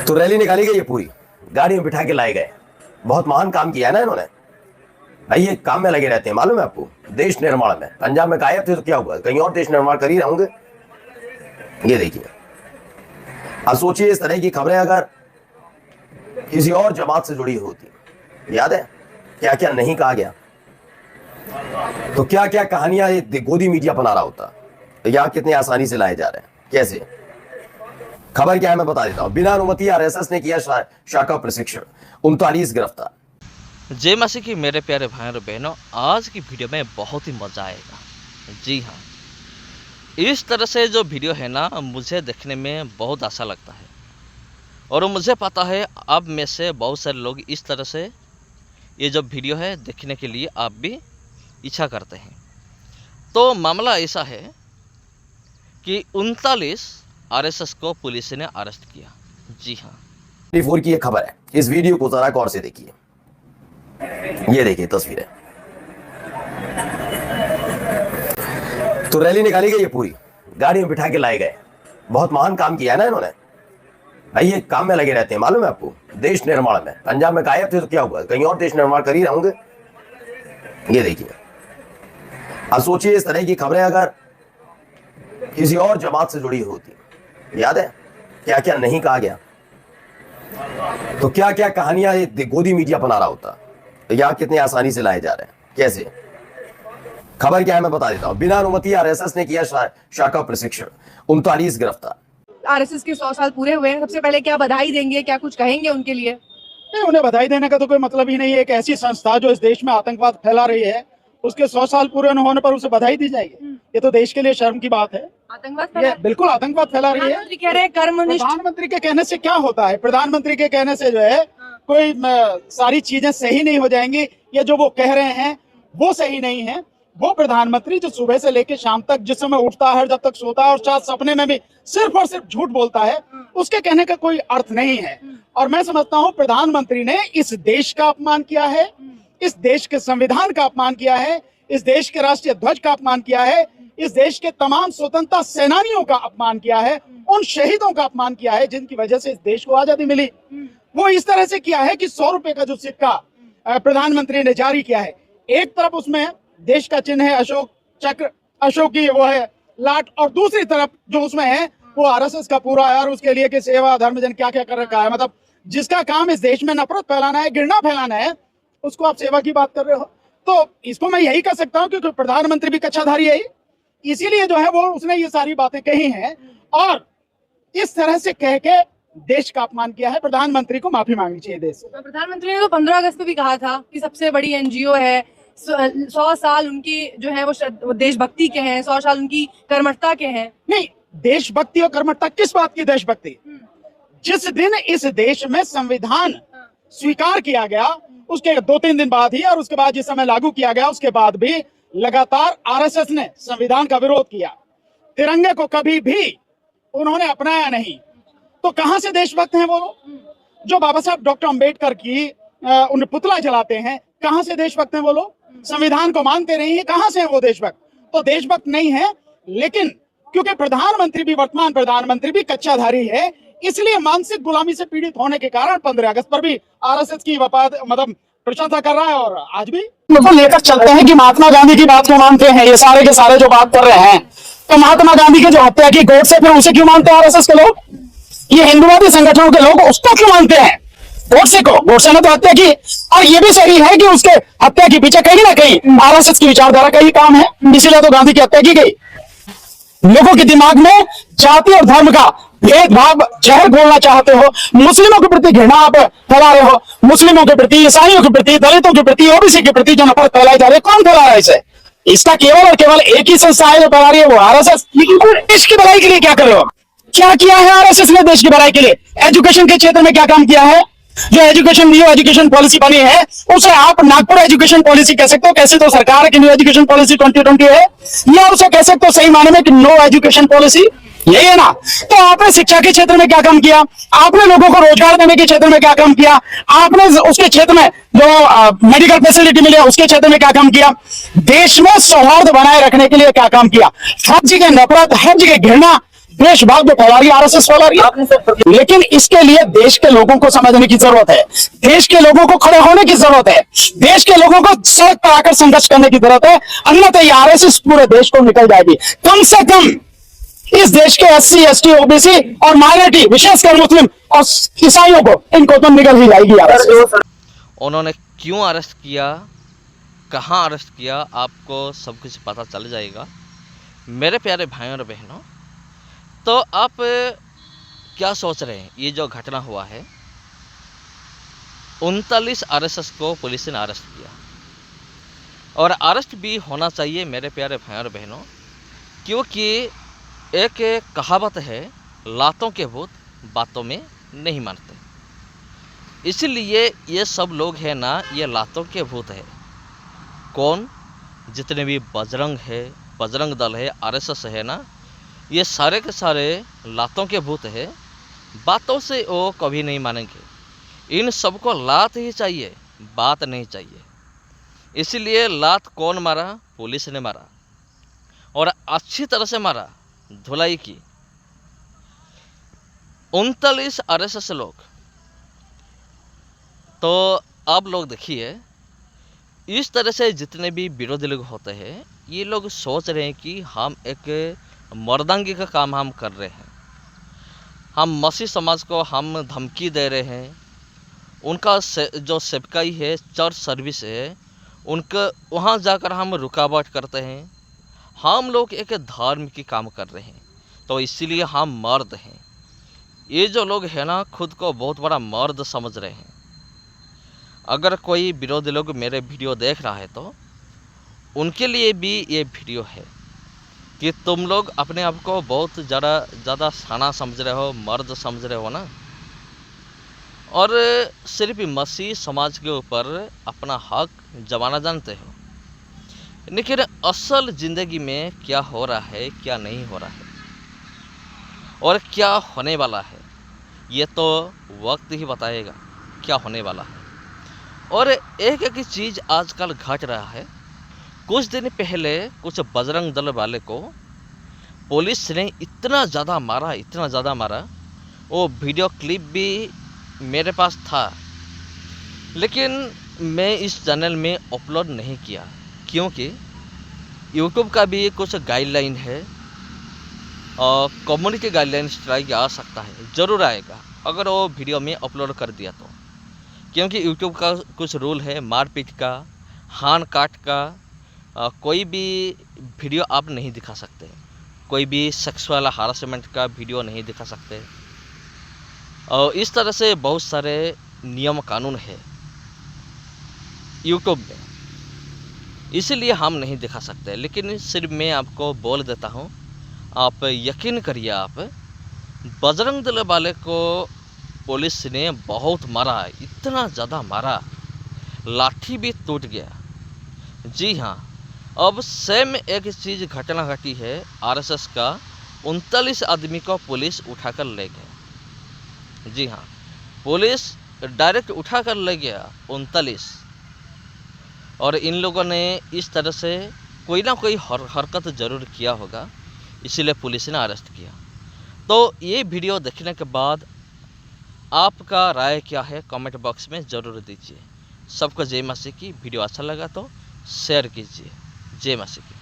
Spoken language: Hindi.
तो रैली निकाली गई है पूरी, गाड़ी में बिठा के लाए गए। बहुत महान काम किया है ना इन्होंने भाई। ये काम में लगे रहते हैं, मालूम है आपको, देश निर्माण में। पंजाब में गायब थे तो क्या हुआ, कहीं और देश निर्माण कर ही होंगे। ये देखिए, अब सोचिए इस तरह की खबरें अगर किसी और जमात से जुड़ी होती, याद है क्या क्या नहीं कहा गया, तो क्या क्या कहानियां ये गोदी मीडिया बना रहा होता। या कितनी आसानी से लाए जा रहे हैं, कैसे। खबर क्या है मैं बता देता हूं। बिना अनुमति आरएसएस ने किया शाखा प्रशिक्षण, 39 गिरफ्तार। जय मसीह की मेरे प्यारे भाई और बहनों, आज की वीडियो में बहुत ही मजा आएगा। जी हाँ, इस तरह से जो वीडियो है ना, मुझे देखने में बहुत अच्छा लगता है। और मुझे पता है अब में से बहुत सारे लोग इस तरह से ये जो वीडियो है देखने के लिए आप भी इच्छा करते हैं। तो मामला ऐसा है कि 39 आरएसएस को पुलिस ने अरेस्ट किया। जी हाँ, 24 की ये खबर है। इस वीडियो को जरा गौर से देखिए। ये देखिए तस्वीरें। तो रैली निकाली गई है पूरी, गाड़ी में बिठा के लाए गए। बहुत महान काम किया है ना इन्होंने भाई। ये काम में लगे रहते हैं, मालूम है आपको, देश निर्माण में। पंजाब में गायब थे तो क्या हुआ, कहीं और देश निर्माण कर ही होंगे। ये देखिए, अब सोचिए इस तरह की खबरें अगर किसी और जमात से जुड़ी होती, याद है क्या क्या नहीं कहा गया, तो क्या क्या कहानियां ये गोदी मीडिया बना रहा होता। या कितनी आसानी से लाए जा रहे हैं, कैसे। खबर क्या है मैं बता देता हूं। बिना अनुमति आरएसएस ने किया शाखा प्रशिक्षण, 39 गिरफ्तार। आरएसएस के 100 साल पूरे हुए हैं, सबसे पहले क्या बधाई देंगे, क्या कुछ कहेंगे उनके लिए? नहीं, उन्हें बधाई देने का तो कोई मतलब ही नहीं है। एक ऐसी संस्था जो इस देश में आतंकवाद फैला रही है, उसके 100 साल पूरे न होने पर उसे बधाई दी जाएगी। ये तो देश के लिए शर्म की बात है। आतंकवाद ये बिल्कुल आतंकवाद फैला रही है। प्रधानमंत्री कह रहे हैं कर्मनिष्ठ। प्रधानमंत्री के कहने से क्या होता है? प्रधानमंत्री के कहने से जो है कोई सारी चीजें सही नहीं हो जाएंगी। ये जो वो कह रहे हैं वो सही नहीं है। वो प्रधानमंत्री जो सुबह से लेकर शाम तक जिस समय उठता है, जब तक सोता है और शायद सपने में भी सिर्फ और सिर्फ झूठ बोलता है, उसके कहने का कोई अर्थ नहीं है। और मैं समझता हूँ प्रधानमंत्री ने इस देश का अपमान किया है, इस देश के संविधान का अपमान किया है, इस देश के राष्ट्रीय ध्वज का अपमान किया है, इस देश के तमाम स्वतंत्रता सेनानियों का अपमान किया है, उन शहीदों का अपमान किया है जिनकी वजह से इस देश को आजादी मिली। वो इस तरह से किया है कि 100 रुपए का जो सिक्का प्रधानमंत्री ने जारी किया है, एक तरफ उसमें देश का चिन्ह है, अशोक चक्र, अशोक की वो है लाट, और दूसरी तरफ जो उसमें है वो आरएसएस का पूरा है। और उसके लिए कि सेवा धर्म जन क्या क्या कर रखा है। मतलब जिसका काम इस देश में नफरत फैलाना है, घृणा फैलाना है, उसको आप सेवा की बात कर रहे हो। तो इसको मैं यही कह सकता हूँ क्योंकि प्रधानमंत्री भी कच्छाधारी है, इसीलिए जो है वो उसने ये सारी बातें कही हैं और इस तरह से कह के देश का अपमान किया है। प्रधानमंत्री को माफी मांगनी चाहिए देश से। प्रधानमंत्री ने तो 15 अगस्त को भी कहा था कि सबसे बड़ी एनजीओ है, 100 साल उनकी जो है वो देशभक्ति के हैं, 100 साल उनकी कर्मठता के हैं। नहीं, देशभक्ति और कर्मठता किस बात की देशभक्ति? जिस दिन इस देश में संविधान स्वीकार किया गया उसके 2-3 दिन बाद ही, और उसके बाद जिस समय लागू किया गया उसके बाद भी लगातार आरएसएस ने संविधान का विरोध किया। तिरंगे को कभी भी उन्होंने अपनाया नहीं। तो कहां से देशभक्त हैं वो लोग जो बाबा साहब डॉक्टर अंबेडकर की उन पुतला जलाते हैं? कहां से देशभक्त हैं वो लोग? संविधान को मानते नहीं है, कहां से हैं वो देशभक्त? तो देशभक्त नहीं है। लेकिन क्योंकि प्रधानमंत्री भी, वर्तमान प्रधानमंत्री भी कच्चाधारी है, इसलिए मानसिक गुलामी से पीड़ित होने के कारण 15 अगस्त पर भी आरएसएस की मतलब प्रशंसा कर रहा है। और आज भी उनको लेकर चलते हैं कि महात्मा गांधी की बात क्यों मानते हैं ये सारे के सारे जो बात कर रहे हैं। तो महात्मा गांधी की जो हत्या की गोडसे, फिर उसे क्यों मानते हैं आरएसएस के लोग? ये हिंदुवादी संगठनों के लोग उसको क्यों मानते हैं? गोडसे को, गोडसे ने तो हत्या की। और ये भी सही है कि उसके हत्या के पीछे कहीं ना कहीं आरएसएस की विचारधारा का ही काम है, इसीलिए तो गांधी की हत्या की गई। लोगों के दिमाग में जाति और धर्म का भेदभाव जहर घोलना चाहते हो, मुस्लिमों के प्रति घृणा आप फैला रहे हो, मुस्लिमों के प्रति, ईसाइयों के प्रति, दलितों के प्रति, ओबीसी के प्रति जो नफरत फैलाई जा रही है, कौन फैला रहा है इसे? इसका केवल और केवल एक ही संस्था है जो फैला रही है, वो आरएसएस। लेकिन देश की भलाई के लिए क्या कर रहे हो? क्या किया है आरएसएस ने देश की भलाई के लिए? एजुकेशन के क्षेत्र में क्या काम किया है? जो एजुकेशन न्यू एजुकेशन पॉलिसी बनी है उसे आप नागपुर एजुकेशन पॉलिसी कह सकते हो, कैसे तो सरकार की न्यू एजुकेशन पॉलिसी 2020 है, या उसे कह सकते हो सही माने में कि नो एजुकेशन पॉलिसी, यही है ना? तो आपने शिक्षा के क्षेत्र में क्या काम किया? आपने लोगों को रोजगार देने के क्षेत्र में क्या काम किया? आपने उसके क्षेत्र में जो मेडिकल फैसिलिटी मिले उसके क्षेत्र में क्या काम किया? देश में सौहार्द बनाए रखने के लिए क्या काम किया? हर जगह नफरत, हर जगह घृणा, देश भाग में फैला रही है, आरएसएस फैला रही है। लेकिन इसके लिए देश के लोगों को समझने की जरूरत है, देश के लोगों को खड़े होने की जरूरत है, देश के लोगों को सड़क पर आकर संघर्ष करने की जरूरत है। अन्यथा ये आरएसएस पूरे देश को निकल जाएगी। कम से कम इस देश के एससी, एसटी, ओबीसी और माइनॉरिटी, विशेषकर मुस्लिम और ईसाइयों को, इनको तो निकल ही जाएगी आरएसएस। उन्होंने क्यों अरेस्ट किया, कहाँ अरेस्ट किया, आपको सब कुछ पता चल जाएगा मेरे प्यारे भाइयों और बहनों। तो आप क्या सोच रहे हैं, ये जो घटना हुआ है, 39 आरएसएस को पुलिस ने अरेस्ट किया और अरेस्ट भी होना चाहिए मेरे प्यारे भाइयों और बहनों, क्योंकि एक कहावत है, लातों के भूत बातों में नहीं मानते। इसीलिए ये सब लोग हैं ना, ये लातों के भूत है। कौन? जितने भी बजरंग है, बजरंग दल है, आरएसएस है ना, ये सारे के सारे लातों के भूत है। बातों से वो कभी नहीं मानेंगे। इन सबको लात ही चाहिए, बात नहीं चाहिए। इसीलिए लात कौन मारा? पुलिस ने मारा और अच्छी तरह से मारा, धुलाई की। 39 आरएसएस लोग। तो आप लोग देखिए, इस तरह से जितने भी विरोधी लोग होते हैं, ये लोग सोच रहे हैं कि हम एक मर्दांगी का काम हम कर रहे हैं, हम मसीह समाज को हम धमकी दे रहे हैं। उनका जो सेवकाई है, चर्च सर्विस है, उनका वहाँ जाकर हम रुकावट करते हैं। हम लोग एक धार्मिक काम कर रहे हैं, तो इसीलिए हम मर्द हैं। ये जो लोग हैं ना, खुद को बहुत बड़ा मर्द समझ रहे हैं। अगर कोई विरोधी लोग मेरे वीडियो देख रहा है तो उनके लिए भी ये वीडियो है कि तुम लोग अपने आप को बहुत ज़्यादा साना समझ रहे हो, मर्द समझ रहे हो ना, और सिर्फ मसीह समाज के ऊपर अपना हक जमाना जानते हो। लेकिन असल ज़िंदगी में क्या हो रहा है, क्या नहीं हो रहा है और क्या होने वाला है, ये तो वक्त ही बताएगा क्या होने वाला है। और एक एक चीज़ आजकल घट रहा है। कुछ दिन पहले कुछ बजरंग दल वाले को पुलिस ने इतना ज़्यादा मारा, वो वीडियो क्लिप भी मेरे पास था, लेकिन मैं इस चैनल में अपलोड नहीं किया, क्योंकि यूट्यूब का भी कुछ गाइडलाइन है और कम्युनिटी गाइडलाइन स्ट्राइक आ सकता है, ज़रूर आएगा अगर वो वीडियो में अपलोड कर दिया तो। क्योंकि यूट्यूब का कुछ रूल है, मारपीट का, हान काट का कोई भी वीडियो आप नहीं दिखा सकते, कोई भी सेक्सुअल हारासमेंट का वीडियो नहीं दिखा सकते। और इस तरह से बहुत सारे नियम कानून है यूट्यूब में, इसीलिए हम नहीं दिखा सकते। लेकिन सिर्फ मैं आपको बोल देता हूँ, आप यकीन करिए, आप बजरंग दल वाले को पुलिस ने बहुत मारा, इतना ज़्यादा मारा, लाठी भी टूट गया। जी हाँ, अब सेम एक चीज़ घटना घटी है, आरएसएस का 39 आदमी को पुलिस उठाकर ले गया। जी हाँ, पुलिस डायरेक्ट उठाकर ले गया 39। और इन लोगों ने इस तरह से कोई ना कोई हरकत ज़रूर किया होगा, इसीलिए पुलिस ने अरेस्ट किया। तो ये वीडियो देखने के बाद आपका राय क्या है, कमेंट बॉक्स में ज़रूर दीजिए। सबको जय मसीह की। वीडियो अच्छा लगा तो शेयर कीजिए। जय मसीह की।